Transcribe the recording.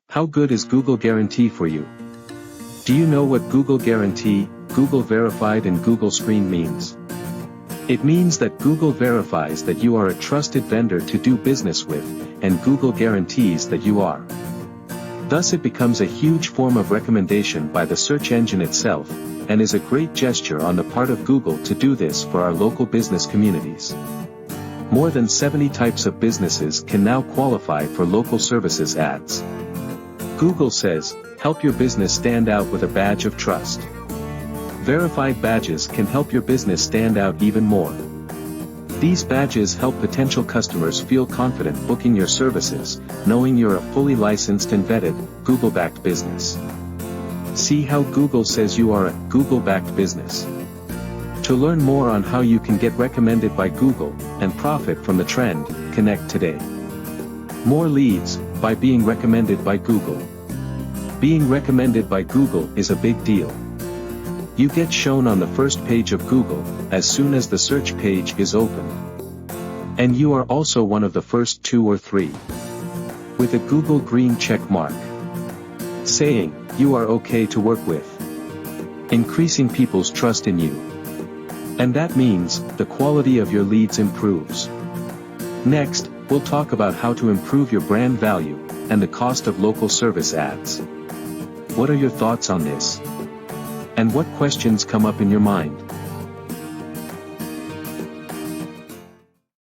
How good is Google Guarantee for you? Do you know what Google Guarantee, Google Verified and Google Screen means? It means that Google verifies that you are a trusted vendor to do business with, and Google guarantees that you are. Thus it becomes a huge form of recommendation by the search engine itself, and is a great gesture on the part of Google to do this for our local business communities. More than 70 types of businesses can now qualify for local services ads. Google says, help your business stand out with a badge of trust. Verified badges can help your business stand out even more. These badges help potential customers feel confident booking your services, knowing you're a fully licensed and vetted, Google-backed business. See how Google says you are a Google-backed business. To learn more on how you can get recommended by Google, and profit from the trend, connect today. More leads, by being recommended by Google. Being recommended by Google is a big deal. You get shown on the first page of Google, as soon as the search page is opened. And you are also one of the first 2 or 3. With a Google green check mark. Saying, you are okay to work with. Increasing people's trust in you. And that means, the quality of your leads improves. Next, we'll talk about how to improve your brand value, and the cost of local service ads. What are your thoughts on this? And what questions come up in your mind?